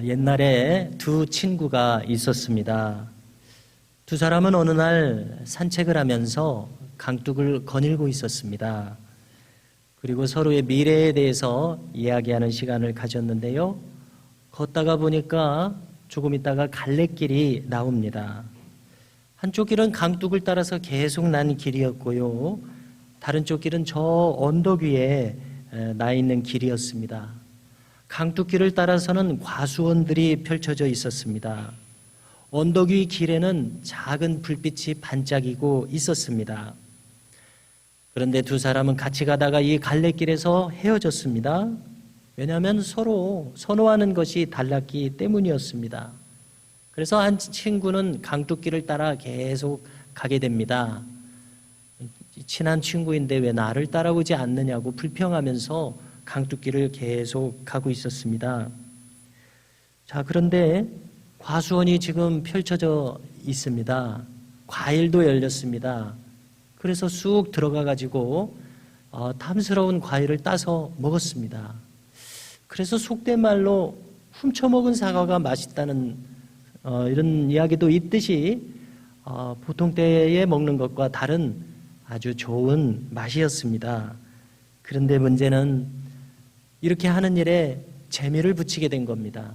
옛날에 두 친구가 있었습니다. 두 사람은 어느 날 산책을 하면서 강둑을 거닐고 있었습니다. 그리고 서로의 미래에 대해서 이야기하는 시간을 가졌는데요. 걷다가 보니까 조금 있다가 갈래길이 나옵니다. 한쪽 길은 강둑을 따라서 계속 난 길이었고요. 다른 쪽 길은 저 언덕 위에 나 있는 길이었습니다. 강둑길을 따라서는 과수원들이 펼쳐져 있었습니다. 언덕 위 길에는 작은 불빛이 반짝이고 있었습니다. 그런데 두 사람은 같이 가다가 이 갈래길에서 헤어졌습니다. 왜냐하면 서로 선호하는 것이 달랐기 때문이었습니다. 그래서 한 친구는 강둑길을 따라 계속 가게 됩니다. 친한 친구인데 왜 나를 따라오지 않느냐고 불평하면서 강둑길을 계속 가고 있었습니다. 자, 그런데 과수원이 지금 펼쳐져 있습니다. 과일도 열렸습니다. 그래서 쑥 들어가 가지고 탐스러운 과일을 따서 먹었습니다. 그래서 속된 말로 훔쳐먹은 사과가 맛있다는 이런 이야기도 있듯이 보통 때에 먹는 것과 다른 아주 좋은 맛이었습니다. 그런데 문제는 이렇게 하는 일에 재미를 붙이게 된 겁니다.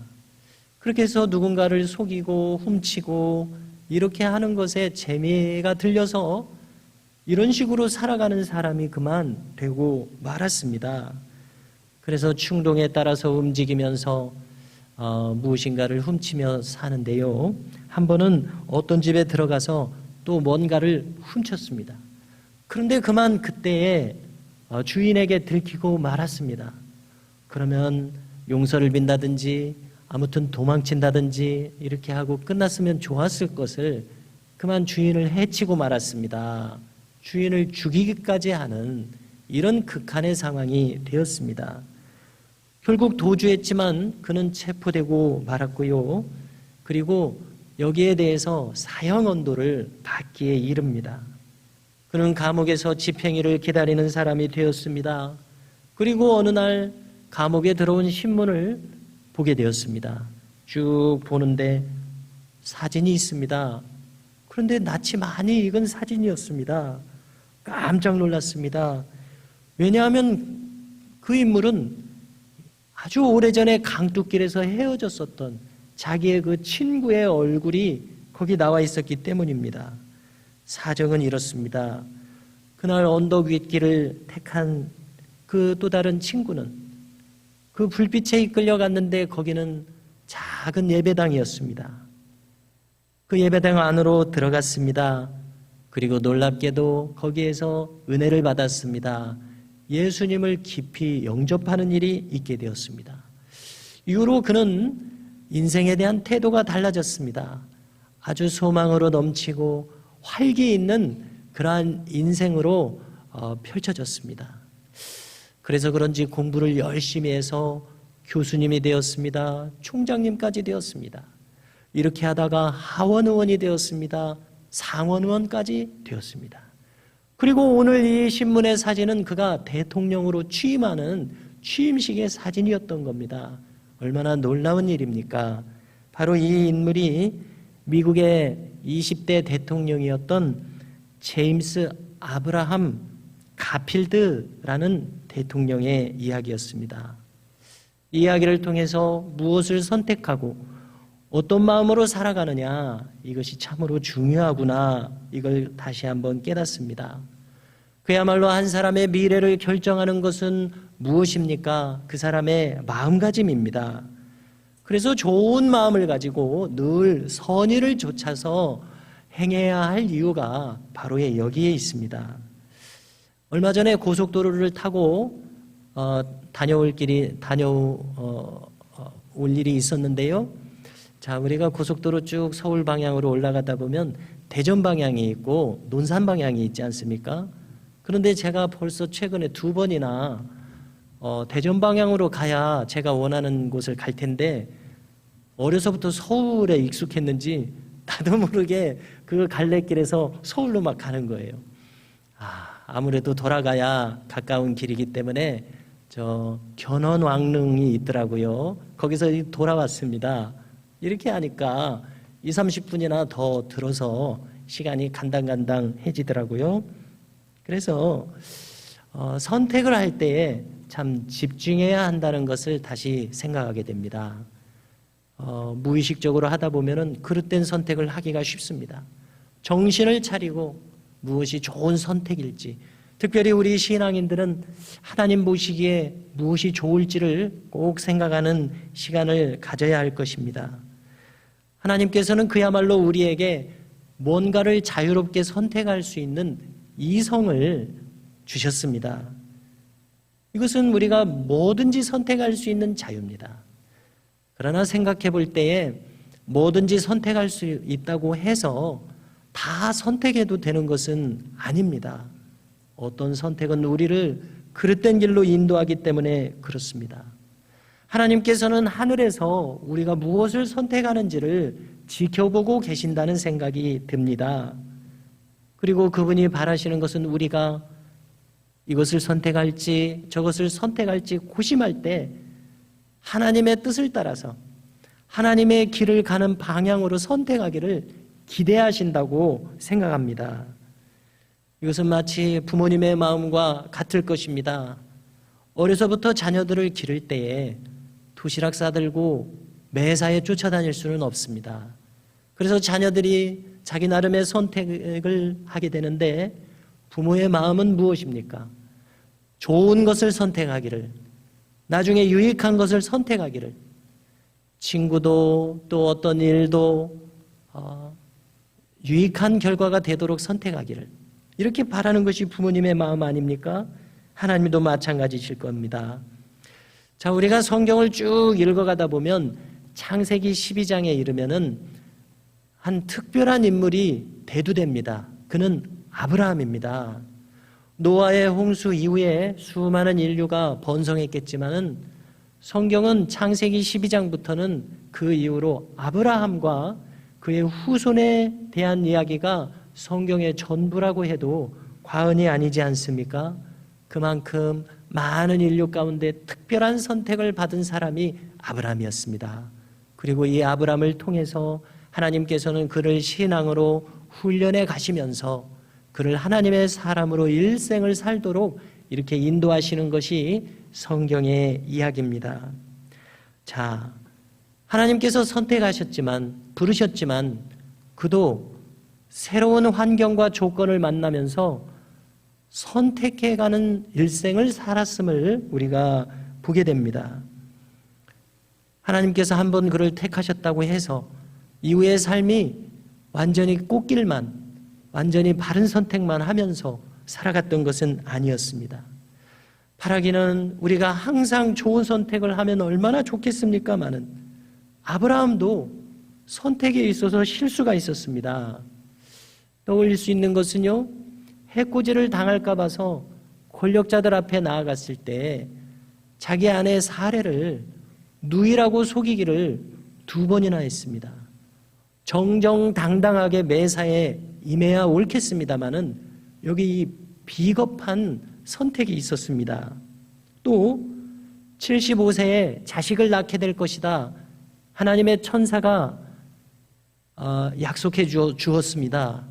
그렇게 해서 누군가를 속이고 훔치고 이렇게 하는 것에 재미가 들려서 이런 식으로 살아가는 사람이 그만 되고 말았습니다. 그래서 충동에 따라서 움직이면서 무엇인가를 훔치며 사는데요. 한 번은 어떤 집에 들어가서 또 뭔가를 훔쳤습니다. 그런데 그만 그때에 주인에게 들키고 말았습니다. 그러면 용서를 빈다든지 아무튼 도망친다든지 이렇게 하고 끝났으면 좋았을 것을 그만 주인을 해치고 말았습니다. 주인을 죽이기까지 하는 이런 극한의 상황이 되었습니다. 결국 도주했지만 그는 체포되고 말았고요. 그리고 여기에 대해서 사형 언도를 받기에 이릅니다. 그는 감옥에서 집행유를 기다리는 사람이 되었습니다. 그리고 어느 날 감옥에 들어온 신문을 보게 되었습니다. 쭉 보는데 사진이 있습니다. 그런데 낯이 많이 익은 사진이었습니다. 깜짝 놀랐습니다. 왜냐하면 그 인물은 아주 오래전에 강둑길에서 헤어졌었던 자기의 그 친구의 얼굴이 거기 나와 있었기 때문입니다. 사정은 이렇습니다. 그날 언덕 윗길을 택한 그 또 다른 친구는 그 불빛에 이끌려 갔는데 거기는 작은 예배당이었습니다. 그 예배당 안으로 들어갔습니다. 그리고 놀랍게도 거기에서 은혜를 받았습니다. 예수님을 깊이 영접하는 일이 있게 되었습니다. 이후로 그는 인생에 대한 태도가 달라졌습니다. 아주 소망으로 넘치고 활기 있는 그러한 인생으로 펼쳐졌습니다. 그래서 그런지 공부를 열심히 해서 교수님이 되었습니다. 총장님까지 되었습니다. 이렇게 하다가 하원의원이 되었습니다. 상원의원까지 되었습니다. 그리고 오늘 이 신문의 사진은 그가 대통령으로 취임하는 취임식의 사진이었던 겁니다. 얼마나 놀라운 일입니까? 바로 이 인물이 미국의 20대 대통령이었던 제임스 아브라함 가필드라는 대통령의 이야기였습니다. 이 이야기를 통해서 무엇을 선택하고 어떤 마음으로 살아가느냐, 이것이 참으로 중요하구나, 이걸 다시 한번 깨닫습니다. 그야말로 한 사람의 미래를 결정하는 것은 무엇입니까? 그 사람의 마음가짐입니다. 그래서 좋은 마음을 가지고 늘 선의를 쫓아서 행해야 할 이유가 바로 여기에 있습니다. 얼마 전에 고속도로를 타고 다녀올 일이 있었는데요. 자, 우리가 고속도로 쭉 서울 방향으로 올라가다 보면 대전 방향이 있고 논산 방향이 있지 않습니까? 그런데 제가 벌써 최근에 2번이나 대전 방향으로 가야 제가 원하는 곳을 갈 텐데 어려서부터 서울에 익숙했는지 나도 모르게 그 갈래길에서 서울로 막 가는 거예요. 아무래도 돌아가야 가까운 길이기 때문에 견훤왕릉이 있더라고요. 거기서 돌아왔습니다. 이렇게 하니까 2, 30분이나 더 들어서 시간이 간당간당해지더라고요. 그래서 선택을 할 때에 참 집중해야 한다는 것을 다시 생각하게 됩니다. 무의식적으로 하다 보면은 그릇된 선택을 하기가 쉽습니다. 정신을 차리고 무엇이 좋은 선택일지, 특별히 우리 신앙인들은 하나님 보시기에 무엇이 좋을지를 꼭 생각하는 시간을 가져야 할 것입니다. 하나님께서는 그야말로 우리에게 뭔가를 자유롭게 선택할 수 있는 이성을 주셨습니다. 이것은 우리가 뭐든지 선택할 수 있는 자유입니다. 그러나 생각해 볼 때에 뭐든지 선택할 수 있다고 해서 다 선택해도 되는 것은 아닙니다. 어떤 선택은 우리를 그릇된 길로 인도하기 때문에 그렇습니다. 하나님께서는 하늘에서 우리가 무엇을 선택하는지를 지켜보고 계신다는 생각이 듭니다. 그리고 그분이 바라시는 것은 우리가 이것을 선택할지 저것을 선택할지 고심할 때 하나님의 뜻을 따라서 하나님의 길을 가는 방향으로 선택하기를 기대하신다고 생각합니다. 이것은 마치 부모님의 마음과 같을 것입니다. 어려서부터 자녀들을 기를 때에 도시락 싸들고 매사에 쫓아다닐 수는 없습니다. 그래서 자녀들이 자기 나름의 선택을 하게 되는데 부모의 마음은 무엇입니까? 좋은 것을 선택하기를, 나중에 유익한 것을 선택하기를, 친구도 또 어떤 일도 유익한 결과가 되도록 선택하기를, 이렇게 바라는 것이 부모님의 마음 아닙니까? 하나님도 마찬가지실 겁니다. 자, 우리가 성경을 쭉 읽어가다 보면 창세기 12장에 이르면은 한 특별한 인물이 대두됩니다. 그는 아브라함입니다. 노아의 홍수 이후에 수많은 인류가 번성했겠지만은 성경은 창세기 12장부터는 그 이후로 아브라함과 그의 후손에 대한 이야기가 성경의 전부라고 해도 과언이 아니지 않습니까? 그만큼 많은 인류 가운데 특별한 선택을 받은 사람이 아브라함이었습니다. 그리고 이 아브라함을 통해서 하나님께서는 그를 신앙으로 훈련해 가시면서 그를 하나님의 사람으로 일생을 살도록 이렇게 인도하시는 것이 성경의 이야기입니다. 자, 하나님께서 선택하셨지만, 부르셨지만 그도 새로운 환경과 조건을 만나면서 선택해가는 일생을 살았음을 우리가 보게 됩니다. 하나님께서 한번 그를 택하셨다고 해서 이후의 삶이 완전히 꽃길만, 완전히 바른 선택만 하면서 살아갔던 것은 아니었습니다. 바라기는 우리가 항상 좋은 선택을 하면 얼마나 좋겠습니까마는 아브라함도 선택에 있어서 실수가 있었습니다. 떠올릴 수 있는 것은요, 해코지를 당할까 봐서 권력자들 앞에 나아갔을 때 자기 아내 사례를 누이라고 속이기를 2번이나 했습니다. 정정당당하게 매사에 임해야 옳겠습니다마는 여기 이 비겁한 선택이 있었습니다. 또 75세에 자식을 낳게 될 것이다. 하나님의 천사가 약속해 주었습니다.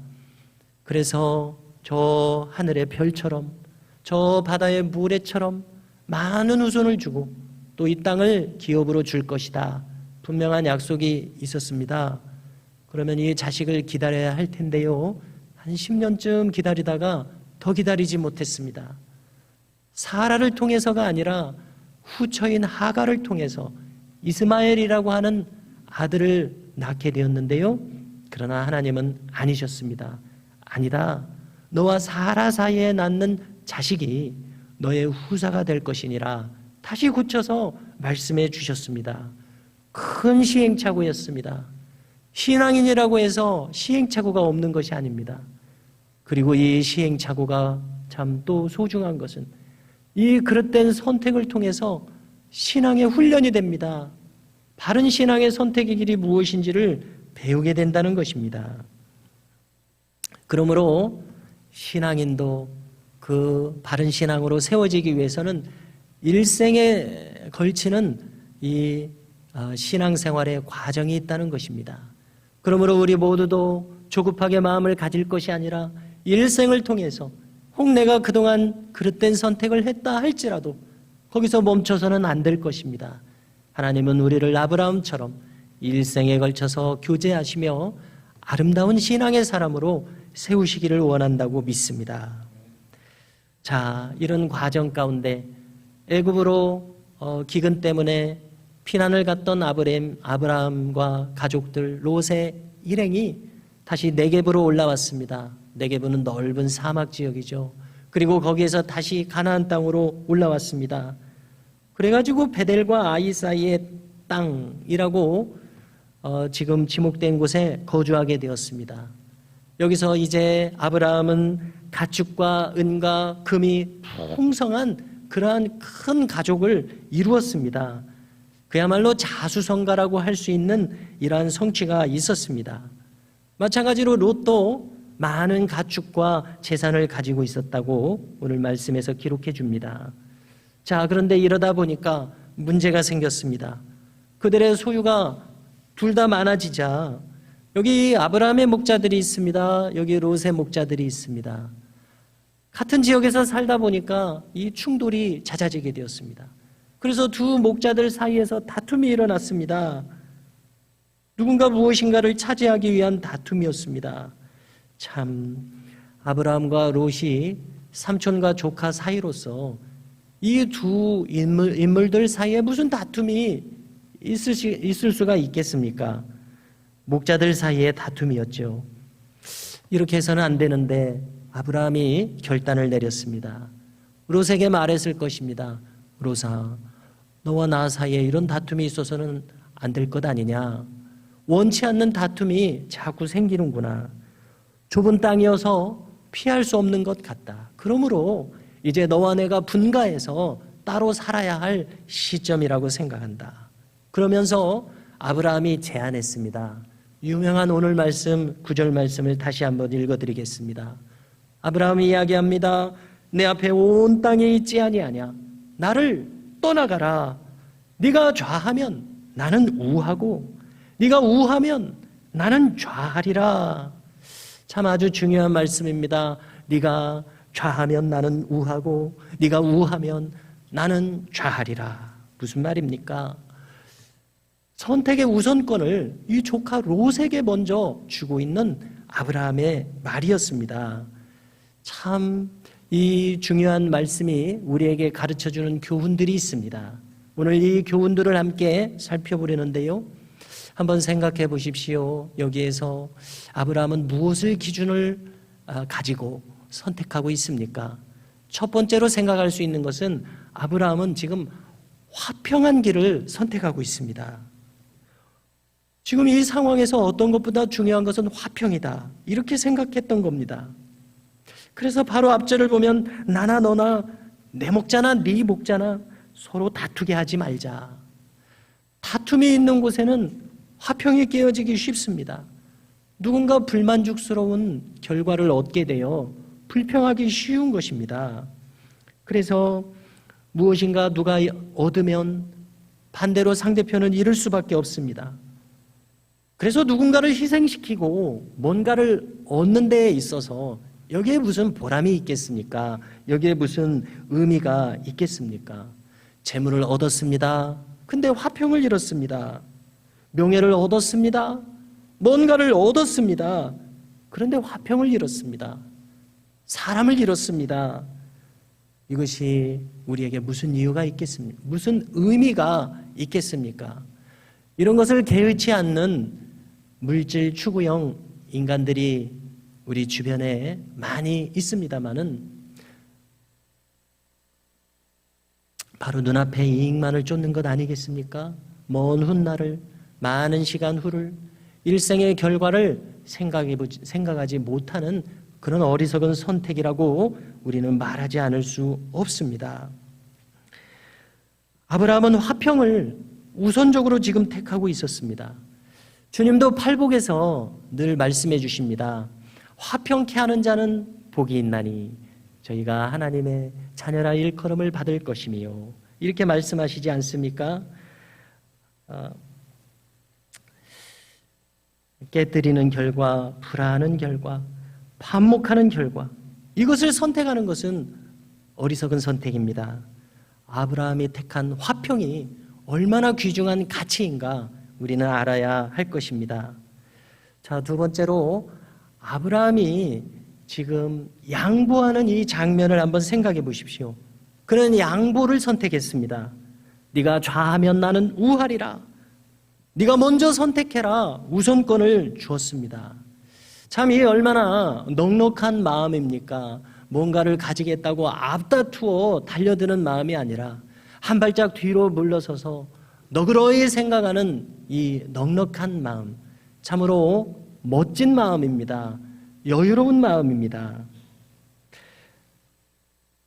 그래서 저 하늘의 별처럼 저 바다의 모래처럼 많은 후손을 주고 또 이 땅을 기업으로 줄 것이다. 분명한 약속이 있었습니다. 그러면 이 자식을 기다려야 할 텐데요. 한 10년쯤 기다리다가 더 기다리지 못했습니다. 사라를 통해서가 아니라 후처인 하가를 통해서 이스마엘이라고 하는 아들을 낳게 되었는데요. 그러나 하나님은 아니셨습니다. 아니다. 너와 사라 사이에 낳는 자식이 너의 후사가 될 것이니라. 다시 고쳐서 말씀해 주셨습니다. 큰 시행착오였습니다. 신앙인이라고 해서 시행착오가 없는 것이 아닙니다. 그리고 이 시행착오가 참 또 소중한 것은 이 그릇된 선택을 통해서 신앙의 훈련이 됩니다. 바른 신앙의 선택의 길이 무엇인지를 배우게 된다는 것입니다. 그러므로 신앙인도 그 바른 신앙으로 세워지기 위해서는 일생에 걸치는 이 신앙생활의 과정이 있다는 것입니다. 그러므로 우리 모두도 조급하게 마음을 가질 것이 아니라 일생을 통해서 혹 내가 그동안 그릇된 선택을 했다 할지라도 거기서 멈춰서는 안 될 것입니다. 하나님은 우리를 아브라함처럼 일생에 걸쳐서 교제하시며 아름다운 신앙의 사람으로 세우시기를 원한다고 믿습니다. 자, 이런 과정 가운데 애굽으로 기근 때문에 피난을 갔던 아브라함과 가족들 롯의 일행이 다시 네겝으로 올라왔습니다. 네겝은 넓은 사막 지역이죠. 그리고 거기에서 다시 가나안 땅으로 올라왔습니다. 그래가지고 베델과 아이 사이의 땅이라고 지금 지목된 곳에 거주하게 되었습니다. 여기서 이제 아브라함은 가축과 은과 금이 풍성한 그러한 큰 가족을 이루었습니다. 그야말로 자수성가라고 할 수 있는 이러한 성취가 있었습니다. 마찬가지로 롯도 많은 가축과 재산을 가지고 있었다고 오늘 말씀에서 기록해 줍니다. 자, 그런데 이러다 보니까 문제가 생겼습니다. 그들의 소유가 둘 다 많아지자 여기 아브라함의 목자들이 있습니다. 여기 롯의 목자들이 있습니다. 같은 지역에서 살다 보니까 이 충돌이 잦아지게 되었습니다. 그래서 두 목자들 사이에서 다툼이 일어났습니다. 누군가 무엇인가를 차지하기 위한 다툼이었습니다. 참, 아브라함과 롯이 삼촌과 조카 사이로서 이 두 인물들 사이에 무슨 다툼이 있을 수가 있겠습니까? 목자들 사이의 다툼이었죠. 이렇게 해서는 안 되는데 아브라함이 결단을 내렸습니다. 롯에게 말했을 것입니다. 롯아, 너와 나 사이에 이런 다툼이 있어서는 안 될 것 아니냐. 원치 않는 다툼이 자꾸 생기는구나. 좁은 땅이어서 피할 수 없는 것 같다. 그러므로 이제 너와 내가 분가해서 따로 살아야 할 시점이라고 생각한다. 그러면서 아브라함이 제안했습니다. 유명한 오늘 말씀 9절 말씀을 다시 한번 읽어드리겠습니다. 아브라함이 이야기합니다. 내 앞에 온 땅에 있지 아니하냐. 나를 떠나가라. 네가 좌하면 나는 우하고 네가 우하면 나는 좌하리라. 참 아주 중요한 말씀입니다. 네가 좌하면 나는 우하고 네가 우하면 나는 좌하리라. 무슨 말입니까? 선택의 우선권을 이 조카 롯에게 먼저 주고 있는 아브라함의 말이었습니다. 참 이 중요한 말씀이 우리에게 가르쳐주는 교훈들이 있습니다. 오늘 이 교훈들을 함께 살펴보려는데요. 한번 생각해 보십시오. 여기에서 아브라함은 무엇을 기준을 가지고 선택하고 있습니까? 첫 번째로 생각할 수 있는 것은 아브라함은 지금 화평한 길을 선택하고 있습니다. 지금 이 상황에서 어떤 것보다 중요한 것은 화평이다. 이렇게 생각했던 겁니다. 그래서 바로 앞절을 보면 나나 너나 내 목자나 네 목자나 서로 다투게 하지 말자. 다툼이 있는 곳에는 화평이 깨어지기 쉽습니다. 누군가 불만족스러운 결과를 얻게 되어 불평하기 쉬운 것입니다. 그래서 무엇인가 누가 얻으면 반대로 상대편은 잃을 수밖에 없습니다. 그래서 누군가를 희생시키고 뭔가를 얻는 데에 있어서 여기에 무슨 보람이 있겠습니까? 여기에 무슨 의미가 있겠습니까? 재물을 얻었습니다. 근데 화평을 잃었습니다. 명예를 얻었습니다. 뭔가를 얻었습니다. 그런데 화평을 잃었습니다. 사람을 잃었습니다. 이것이 우리에게 무슨 이유가 있겠습니까? 무슨 의미가 있겠습니까? 이런 것을 개의치 않는 물질 추구형 인간들이 우리 주변에 많이 있습니다마는 바로 눈앞의 이익만을 쫓는 것 아니겠습니까? 먼 훗날을, 많은 시간 후를, 일생의 결과를 생각하지 못하는 그런 어리석은 선택이라고 우리는 말하지 않을 수 없습니다. 아브라함은 화평을 우선적으로 지금 택하고 있었습니다. 주님도 팔복에서 늘 말씀해 주십니다. 화평케 하는 자는 복이 있나니 저희가 하나님의 자녀라 일컬음을 받을 것이며 이렇게 말씀하시지 않습니까? 깨뜨리는 결과, 불화하는 결과, 반목하는 결과, 이것을 선택하는 것은 어리석은 선택입니다. 아브라함이 택한 화평이 얼마나 귀중한 가치인가 우리는 알아야 할 것입니다. 자, 두 번째로 아브라함이 지금 양보하는 이 장면을 한번 생각해 보십시오. 그는 양보를 선택했습니다. 네가 좌하면 나는 우하리라. 네가 먼저 선택해라. 우선권을 주었습니다. 참 이게 얼마나 넉넉한 마음입니까? 뭔가를 가지겠다고 앞다투어 달려드는 마음이 아니라 한 발짝 뒤로 물러서서 너그러이 생각하는 이 넉넉한 마음, 참으로 멋진 마음입니다. 여유로운 마음입니다.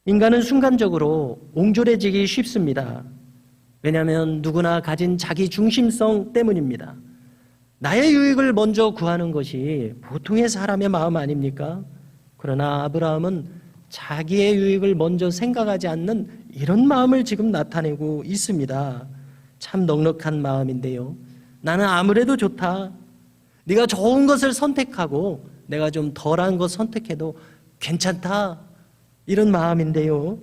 인간은 순간적으로 옹졸해지기 쉽습니다. 왜냐하면 누구나 가진 자기 중심성 때문입니다. 나의 유익을 먼저 구하는 것이 보통의 사람의 마음 아닙니까? 그러나 아브라함은 자기의 유익을 먼저 생각하지 않는 이런 마음을 지금 나타내고 있습니다. 참 넉넉한 마음인데요. 나는 아무래도 좋다. 네가 좋은 것을 선택하고 내가 좀 덜한 것 선택해도 괜찮다. 이런 마음인데요.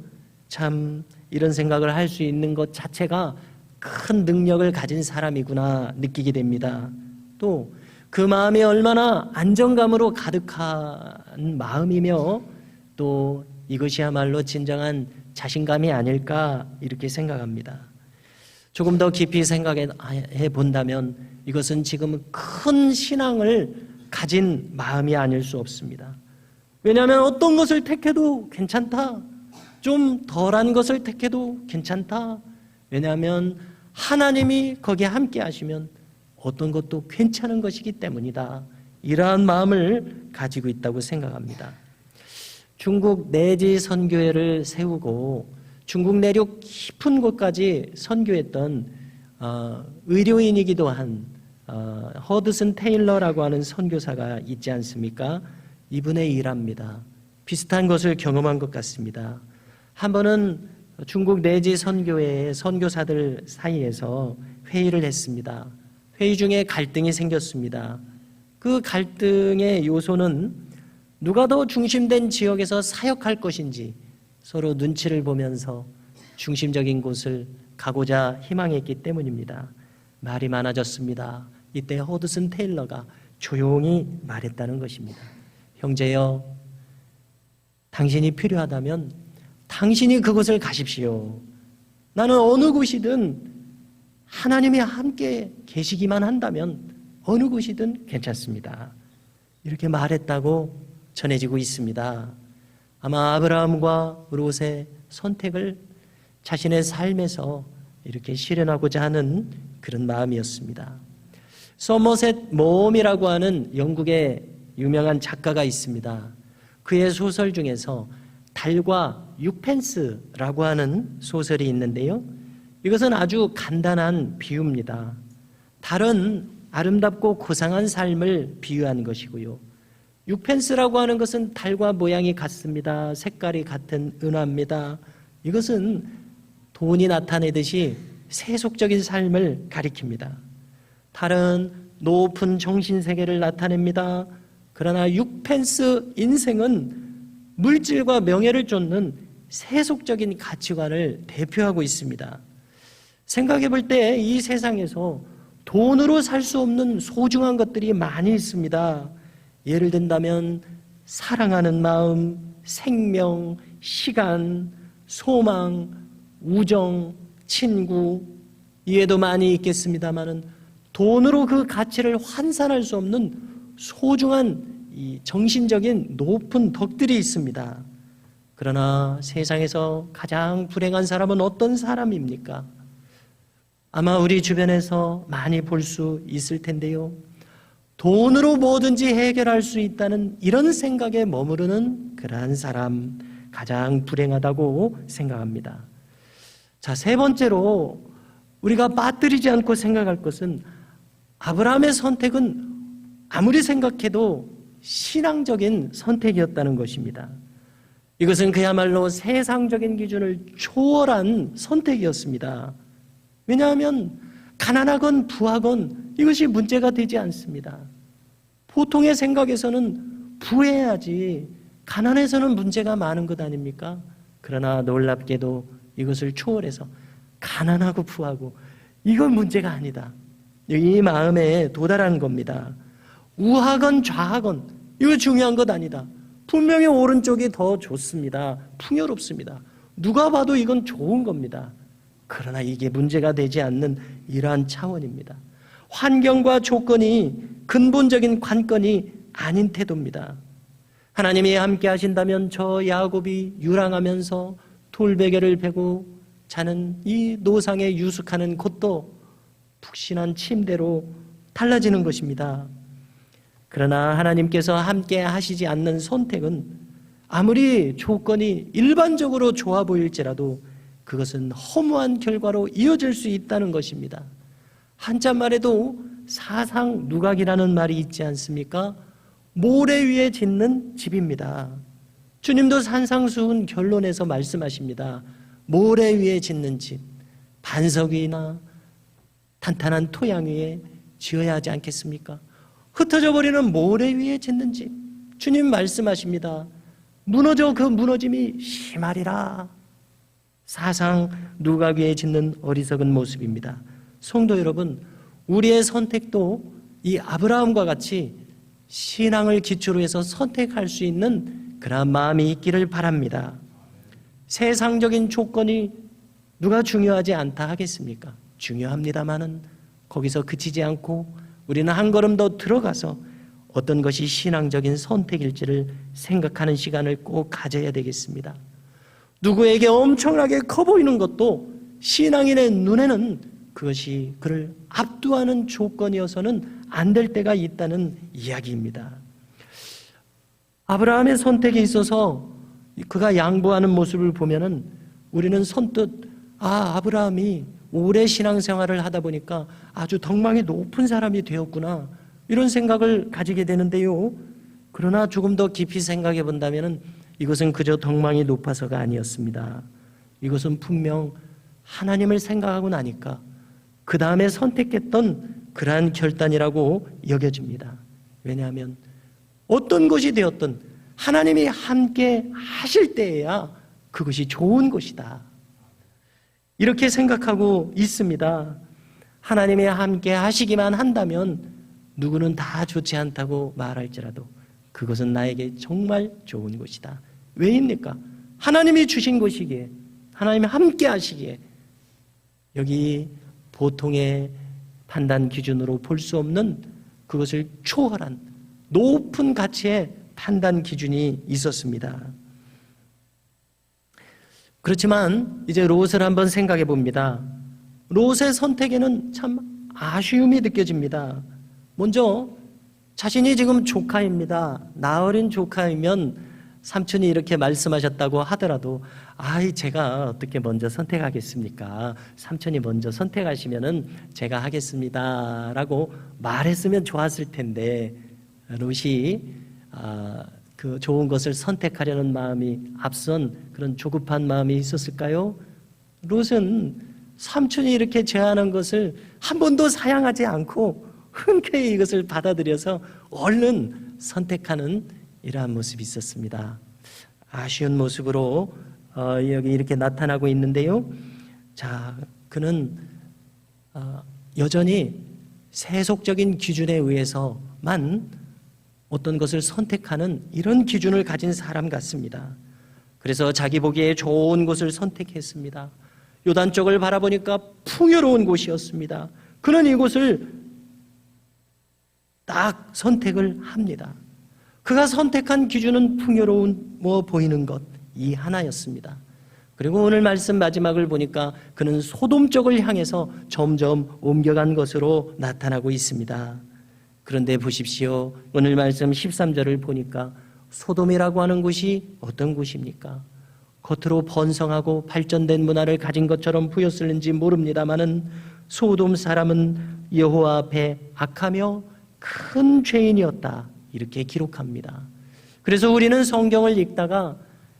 참 이런 생각을 할 수 있는 것 자체가 큰 능력을 가진 사람이구나 느끼게 됩니다. 또 그 마음이 얼마나 안정감으로 가득한 마음이며 또 이것이야말로 진정한 자신감이 아닐까 이렇게 생각합니다. 조금 더 깊이 생각해 본다면 이것은 지금 큰 신앙을 가진 마음이 아닐 수 없습니다. 왜냐하면 어떤 것을 택해도 괜찮다. 좀 덜한 것을 택해도 괜찮다. 왜냐하면 하나님이 거기에 함께 하시면 어떤 것도 괜찮은 것이기 때문이다. 이러한 마음을 가지고 있다고 생각합니다. 중국 내지 선교회를 세우고 중국 내륙 깊은 곳까지 선교했던 의료인이기도 한 허드슨 테일러라고 하는 선교사가 있지 않습니까? 이분의 일합니다. 비슷한 것을 경험한 것 같습니다. 한 번은 중국 내지 선교회의 선교사들 사이에서 회의를 했습니다. 회의 중에 갈등이 생겼습니다. 그 갈등의 요소는 누가 더 중심된 지역에서 사역할 것인지 서로 눈치를 보면서 중심적인 곳을 가고자 희망했기 때문입니다. 말이 많아졌습니다. 이때 허드슨 테일러가 조용히 말했다는 것입니다. 형제여, 당신이 필요하다면 당신이 그곳을 가십시오. 나는 어느 곳이든 하나님이 함께 계시기만 한다면 어느 곳이든 괜찮습니다. 이렇게 말했다고 전해지고 있습니다. 아마 아브라함과 롯의 선택을 자신의 삶에서 이렇게 실현하고자 하는 그런 마음이었습니다. 서머셋 모험이라고 하는 영국의 유명한 작가가 있습니다. 그의 소설 중에서 달과 6펜스라고 하는 소설이 있는데요. 이것은 아주 간단한 비유입니다. 달은 아름답고 고상한 삶을 비유하는 것이고요. 6펜스라고 하는 것은 달과 모양이 같습니다. 색깔이 같은 은화입니다. 이것은 돈이 나타내듯이 세속적인 삶을 가리킵니다. 달은 높은 정신세계를 나타냅니다. 그러나 6펜스 인생은 물질과 명예를 쫓는 세속적인 가치관을 대표하고 있습니다. 생각해 볼 때 이 세상에서 돈으로 살 수 없는 소중한 것들이 많이 있습니다. 예를 든다면 사랑하는 마음, 생명, 시간, 소망, 우정, 친구, 이외에도 많이 있겠습니다마는 돈으로 그 가치를 환산할 수 없는 소중한 이 정신적인 높은 덕들이 있습니다. 그러나 세상에서 가장 불행한 사람은 어떤 사람입니까? 아마 우리 주변에서 많이 볼 수 있을 텐데요. 돈으로 뭐든지 해결할 수 있다는 이런 생각에 머무르는 그러한 사람, 가장 불행하다고 생각합니다. 자, 세 번째로 우리가 빠뜨리지 않고 생각할 것은 아브라함의 선택은 아무리 생각해도 신앙적인 선택이었다는 것입니다. 이것은 그야말로 세상적인 기준을 초월한 선택이었습니다. 왜냐하면 가난하건 부하건 이것이 문제가 되지 않습니다. 보통의 생각에서는 부해야지 가난해서는 문제가 많은 것 아닙니까? 그러나 놀랍게도 이것을 초월해서 가난하고 부하고 이건 문제가 아니다. 이 마음에 도달한 겁니다. 우하건 좌하건 이거 중요한 것 아니다. 분명히 오른쪽이 더 좋습니다. 풍요롭습니다. 누가 봐도 이건 좋은 겁니다. 그러나 이게 문제가 되지 않는 이러한 차원입니다. 환경과 조건이 근본적인 관건이 아닌 태도입니다. 하나님이 함께 하신다면 저 야곱이 유랑하면서 돌베개를 베고 자는 이 노상에 유숙하는 곳도 푹신한 침대로 달라지는 것입니다. 그러나 하나님께서 함께 하시지 않는 선택은 아무리 조건이 일반적으로 좋아 보일지라도 그것은 허무한 결과로 이어질 수 있다는 것입니다. 한자말에도 사상 누각이라는 말이 있지 않습니까? 모래 위에 짓는 집입니다. 주님도 산상수훈 결론에서 말씀하십니다. 모래 위에 짓는 집, 반석 위나 탄탄한 토양 위에 지어야 하지 않겠습니까? 흩어져 버리는 모래 위에 짓는 집, 주님 말씀하십니다. 무너져 그 무너짐이 심하리라. 사상 누각 위에 짓는 어리석은 모습입니다. 성도 여러분, 우리의 선택도 이 아브라함과 같이 신앙을 기초로 해서 선택할 수 있는 그러한 마음이 있기를 바랍니다. 세상적인 조건이 누가 중요하지 않다 하겠습니까? 중요합니다마는 거기서 그치지 않고 우리는 한 걸음 더 들어가서 어떤 것이 신앙적인 선택일지를 생각하는 시간을 꼭 가져야 되겠습니다. 누구에게 엄청나게 커 보이는 것도 신앙인의 눈에는 그것이 그를 압도하는 조건이어서는 안 될 때가 있다는 이야기입니다. 아브라함의 선택에 있어서 그가 양보하는 모습을 보면은 우리는 선뜻 아브라함이 오래 신앙생활을 하다 보니까 아주 덕망이 높은 사람이 되었구나 이런 생각을 가지게 되는데요. 그러나 조금 더 깊이 생각해 본다면 이것은 그저 덕망이 높아서가 아니었습니다. 이것은 분명 하나님을 생각하고 나니까 그 다음에 선택했던 그러한 결단이라고 여겨집니다. 왜냐하면 어떤 것이 되었든 하나님이 함께 하실 때에야 그것이 좋은 것이다. 이렇게 생각하고 있습니다. 하나님이 함께 하시기만 한다면 누구는 다 좋지 않다고 말할지라도 그것은 나에게 정말 좋은 것이다. 왜입니까? 하나님이 주신 것이기에, 하나님이 함께 하시기에 여기 보통의 판단 기준으로 볼 수 없는 그것을 초월한 높은 가치의 판단 기준이 있었습니다. 그렇지만 이제 롯을 한번 생각해 봅니다. 롯의 선택에는 참 아쉬움이 느껴집니다. 먼저 자신이 지금 조카입니다. 나어린 조카이면 삼촌이 이렇게 말씀하셨다고 하더라도 제가 어떻게 먼저 선택하겠습니까? 삼촌이 먼저 선택하시면은 제가 하겠습니다 라고 말했으면 좋았을 텐데 롯이 그 좋은 것을 선택하려는 마음이 앞선 그런 조급한 마음이 있었을까요? 롯은 삼촌이 이렇게 제안한 것을 한 번도 사양하지 않고 흔쾌히 이것을 받아들여서 얼른 선택하는 이러한 모습이 있었습니다. 아쉬운 모습으로 여기 이렇게 나타나고 있는데요. 자, 그는 여전히 세속적인 기준에 의해서만 어떤 것을 선택하는 이런 기준을 가진 사람 같습니다. 그래서 자기 보기에 좋은 곳을 선택했습니다. 요단 쪽을 바라보니까 풍요로운 곳이었습니다. 그는 이곳을 딱 선택을 합니다. 그가 선택한 기준은 풍요로운 보이는 것 이 하나였습니다. 그리고 오늘 말씀 마지막을 보니까 그는 소돔 쪽을 향해서 점점 옮겨간 것으로 나타나고 있습니다. 그런데 보십시오. 오늘 말씀 13절을 보니까 소돔이라고 하는 곳이 어떤 곳입니까? 겉으로 번성하고 발전된 문화를 가진 것처럼 보였을는지 모릅니다마는 소돔 사람은 여호와 앞에 악하며 큰 죄인이었다. 이렇게 기록합니다. 그래서 우리는 성경을 읽다가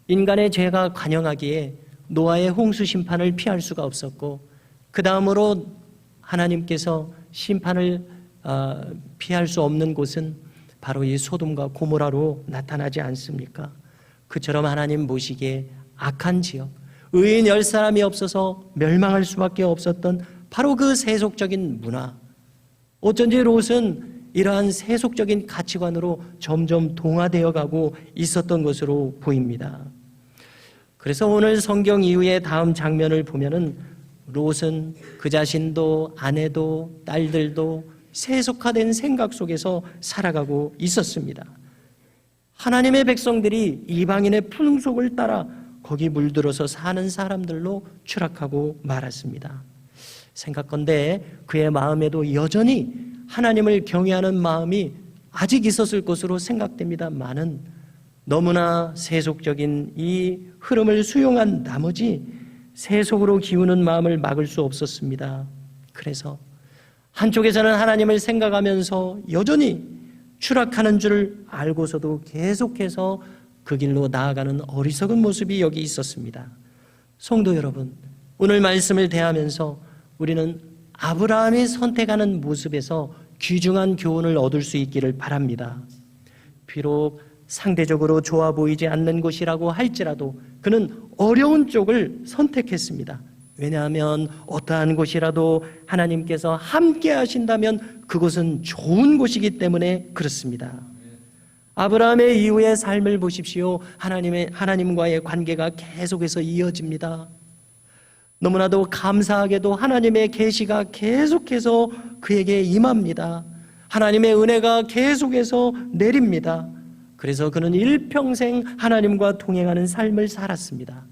인간의 죄가 관영하기에 노아의 홍수 심판을 피할 수가 없었고, 그 다음으로 하나님께서 심판을 피할 수 없는 곳은 바로 이 소돔과 고모라로 나타나지 않습니까? 그처럼 하나님 보시기에 악한 지역, 의인 10사람이 없어서 멸망할 수밖에 없었던 바로 그 세속적인 문화, 어쩐지 롯은 이러한 세속적인 가치관으로 점점 동화되어 가고 있었던 것으로 보입니다. 그래서 오늘 성경 이후의 다음 장면을 보면은 롯은 그 자신도 아내도 딸들도 세속화된 생각 속에서 살아가고 있었습니다. 하나님의 백성들이 이방인의 풍속을 따라 거기 물들어서 사는 사람들로 추락하고 말았습니다. 생각건대 그의 마음에도 여전히 하나님을 경외하는 마음이 아직 있었을 것으로 생각됩니다만은 너무나 세속적인 이 흐름을 수용한 나머지 세속으로 기우는 마음을 막을 수 없었습니다. 그래서 한쪽에서는 하나님을 생각하면서 여전히 추락하는 줄 알고서도 계속해서 그 길로 나아가는 어리석은 모습이 여기 있었습니다. 성도 여러분, 오늘 말씀을 대하면서 우리는 아브라함이 선택하는 모습에서 귀중한 교훈을 얻을 수 있기를 바랍니다. 비록 상대적으로 좋아 보이지 않는 곳이라고 할지라도 그는 어려운 쪽을 선택했습니다. 왜냐하면 어떠한 곳이라도 하나님께서 함께 하신다면 그곳은 좋은 곳이기 때문에 그렇습니다. 아브라함의 이후의 삶을 보십시오. 하나님과의 관계가 계속해서 이어집니다. 너무나도 감사하게도 하나님의 계시가 계속해서 그에게 임합니다. 하나님의 은혜가 계속해서 내립니다. 그래서 그는 일평생 하나님과 동행하는 삶을 살았습니다.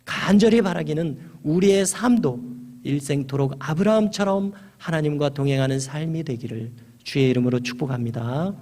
간절히 바라기는 우리의 삶도 일생토록 아브라함처럼 하나님과 동행하는 삶이 되기를 주의 이름으로 축복합니다.